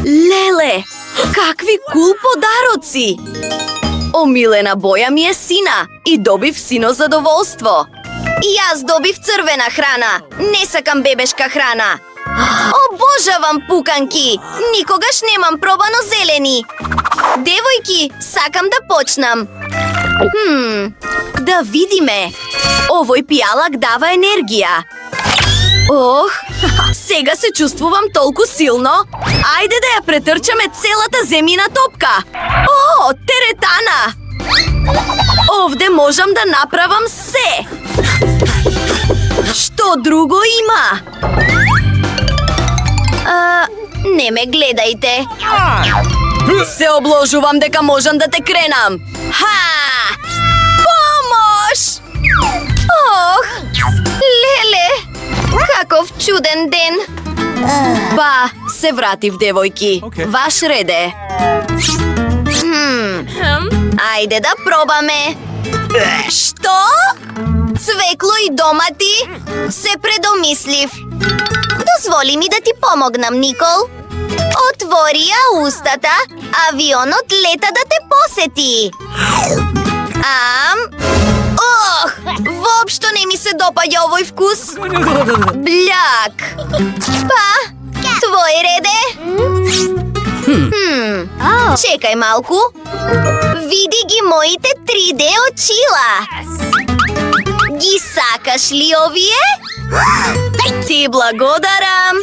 Леле, какви кул подароци! Омилена боја ми е сина и добив сино задоволство. И јас добив црвена храна, не сакам бебешка храна. Обожавам пуканки, никогаш немам пробано зелени. Девојки, сакам да почнам. Да видиме. Овој пијалак дава енергија. Ох, сега се чувствувам толку силно. Ајде да ја претрчаме целата земјина топка. О, теретана! Овде можам да направам се. Што друго има? Не ме гледајте. Се обложувам дека можам да те кренам. Ха! Помош! Ох, леле! Каков чуден ден! Ба, се вратив, девојки. Ваш ред е. Ајде да пробаме. Што? Цвекло и домати? Се предомислив. Дозволи ми да ти помогнам, Никол. Отвори ја устата, авионот лета да те посети. Ох, воопшто не ми се допаѓа овој вкус. Бљак. Па, твој ред е. Чекај малку. Види ги моите 3D очила. Ги сакаш ли овие? Ти благодарам.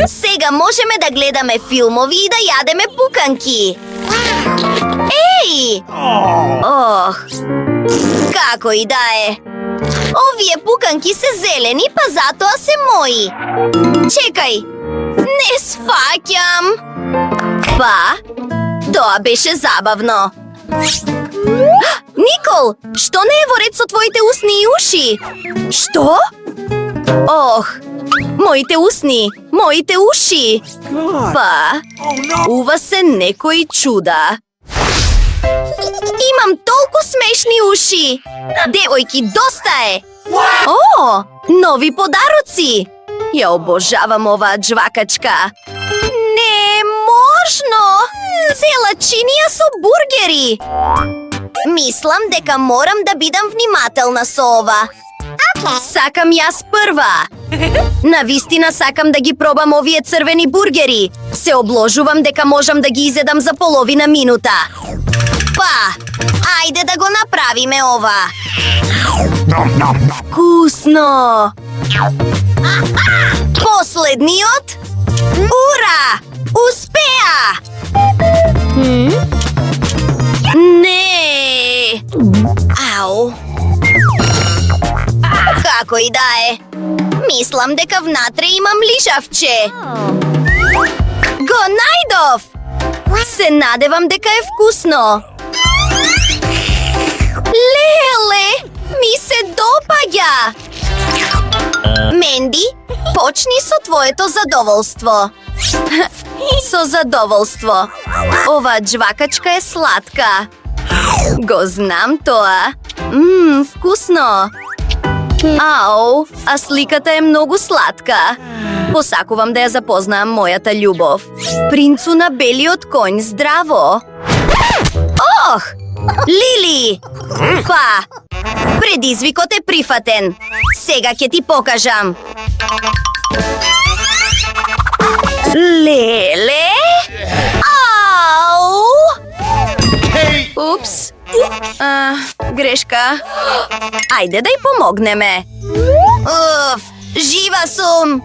Сега можеме да гледаме филмови и да јадеме пуканки. Еј! Ох, како и да е. Овие пуканки се зелени, па затоа се мои. Чекај, не сфаќам. Па, тоа беше забавно. Никол, што не е во ред со твоите усни и уши? Што? Ох, моите усни, моите уши. Па, ува се некои чуда. Имам толку смешни уши. Девојки, доста е. О, нови подароци. Ја обожавам оваа джвакачка. Не можно. Цела чинија со бургери. Мислам дека морам да бидам внимателна со ова. Сакам јас прва. Навистина сакам да ги пробам овие црвени бургери. Се обложувам дека можам да ги изедам за половина минута. Па, ајде да го направиме ова. Вкусно! Последниот? Ура! Успеа! Не! Ау! Како и да е. Мислам дека внатре имам лижавче. Го најдов! Се надевам дека е вкусно. Леле, ми се допаѓа. Менди, почни со твоето задоволство. Со задоволство. Ова джвакачка е сладка. Го знам тоа. Вкусно. Ау, а сликата е многу сладка. Посакувам да ја запознаам мојата љубов. Принцу на белиот коњ, здраво. Ох, Лили! Па, предизвикот е прифатен. Сега ќе ти покажам. Леле? Ау! Упс. Грешка. Ајде да ја помогнеме. Уф, жива сум.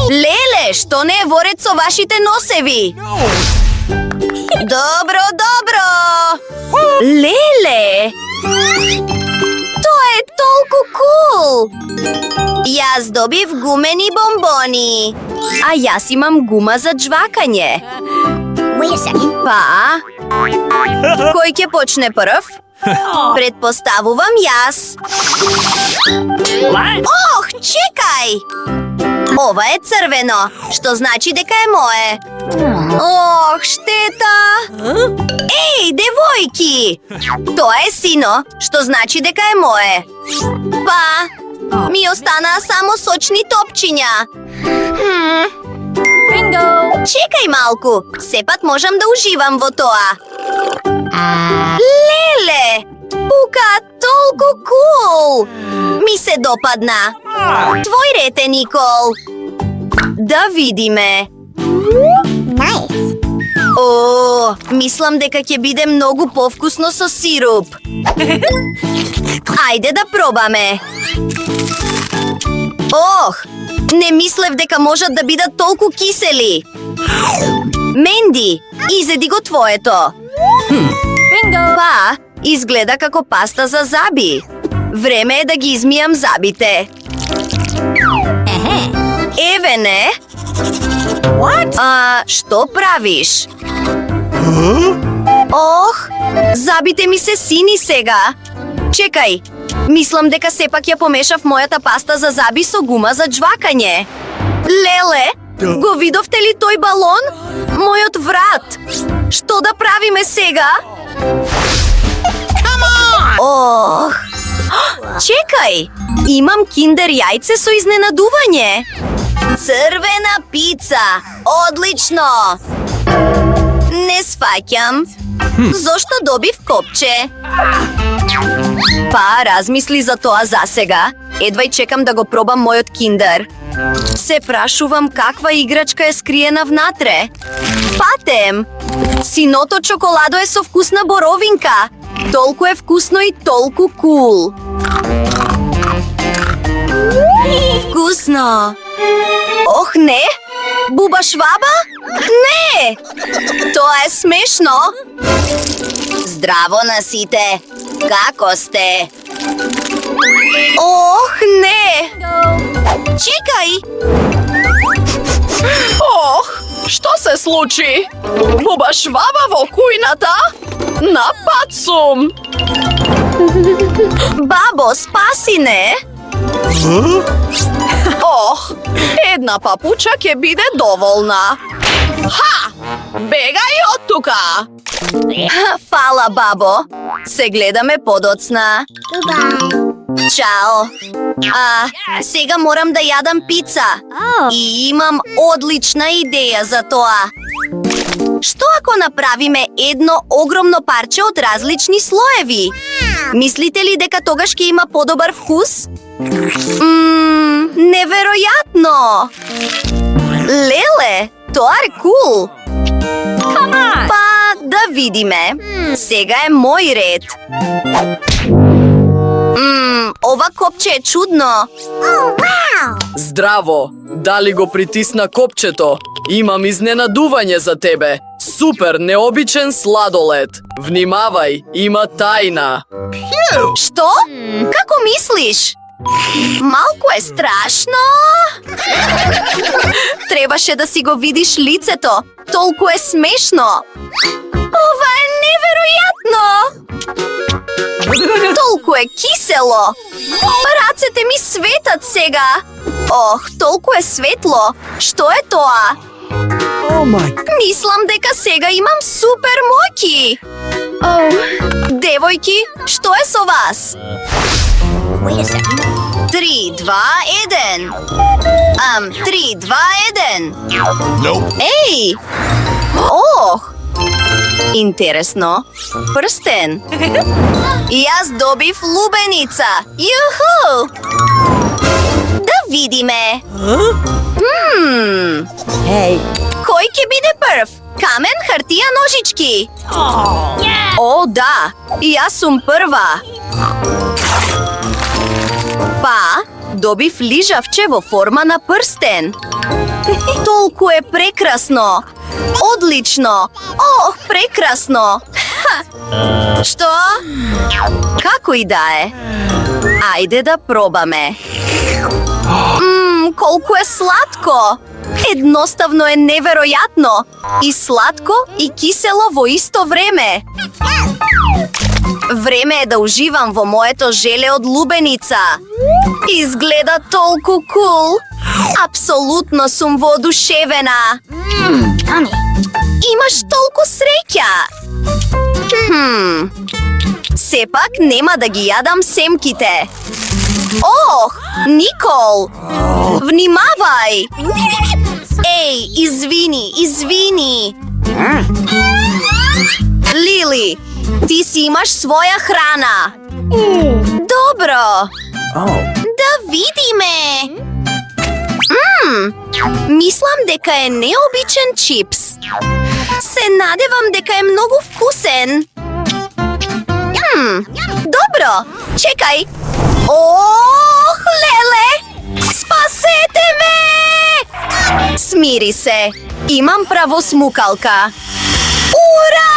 Леле, што не е во ред со вашите носеви? Добро, добро. Леле! Тоа е толку кул! Јас добив гумени бомбони. А јас имам гума за джвакање. Па? Кој ќе почне прв? Предпоставувам јас. Ох, чекај! Ова е црвено, што значи дека е мое. Ох, штета! Еј, девојки! Тоа е сино, што значи дека е мое. Па, ми останаа само сочни топчиња. Чекај малку, сепак можам да уживам во тоа. Леле! Пука толку кул! Ми се допадна. Твој ред е, Никол. Да видиме. О, мислам дека ќе биде многу повкусно со сируп. Ајде да пробаме. Ох, не мислев дека можат да бидат толку кисели. Менди, изеди го твоето. Па, изгледа како паста за заби. Време е да ги измијам забите. Еве не. Што правиш? Ох, забите ми се сини сега. Чекај, мислам дека сепак ја помешав мојата паста за заби со гума за джвакање. Леле, го видовте ли тој балон? Мојот врат. Што да правиме сега? Ох, чекај, имам киндер јајце со изненадување. Црвена пица, одлично. Не сфаќам. Зошто добив копче? Па, размисли за тоа засега. Едвај чекам да го пробам мојот киндер. Се прашувам каква играчка е скриена внатре. Патем! Синото чоколадо е со вкусна боровинка. Толку е вкусно и толку кул. Вкусно! Ох, не! Буба шваба? Не! Тоа е смешно! Здраво на сите! Како сте? Ох, не! Чекај! Ох, што се случи? Буба шваба во кујната? Напад сум! Бабо, спаси не! Ох, една папуча ќе биде доволна. Ха! Бегај од тука! Фала, бабо! Се гледаме подоцна. Чао! Сега морам да јадам пица. И имам одлична идеја за тоа. Што ако направиме едно огромно парче од различни слоеви? Мислите ли дека тогаш ќе има подобар вкус? Неверојатно! Леле, тоа е кул! Па, да видиме. Сега е мој ред. Ова копче е чудно. Здраво! Дали го притисна копчето? Имам изненадување за тебе. Супер необичен сладолед. Внимавај, има тајна. Што? Како мислиш? Малку е страшно. Требаше да си го видиш лицето. Толку е смешно. Ова е неверојатно. Толку е кисело. Рацете ми светат сега. Ох, толку е светло. Што е тоа? Мислам дека сега имам супер моќи. Девојки, што е со вас? 3, 2, 1. 3, 2, 1. Еј! Ох! Интересно. Прстен. Јас добив лубеница. Јуху! Да видиме. Кој ќе биде прв? Камен, хартија, ножички. О, да. Јас сум прва. Па, добив лижавче во форма на прстен. Толку е прекрасно. Одлично. Ох, прекрасно. Што? Како и да е. Ајде да пробаме. Колку е сладко. Едноставно е неверојатно. И сладко, и кисело во исто време. Време е да уживам во моето желе од лубеница. Изгледа толку кул. Апсолутно сум воодушевена. Имаш толку среќа. Сепак нема да ги јадам семките. Ох, Никол! Внимавај! Ей, извини. Лили, ти си имаш своја храна. Добро. Да видиме. Мислам дека е необичен чипс. Се надевам дека е многу вкусен. Добро, чекај. Ох, леле! Спасете ме! Смири се. Имам правосмукалка. Ура!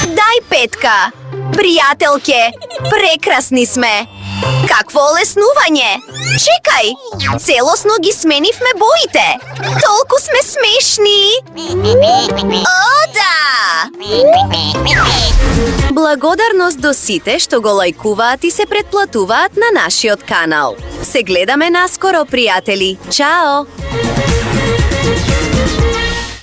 Дај петка. Пријателке, прекрасни сме. Какво олеснување! Чекај! Целосно ги сменивме боите! Толку сме смешни! О, да! Благодарност до сите што го лајкуваат и се претплатуваат на нашиот канал. Се гледаме наскоро, пријатели! Чао!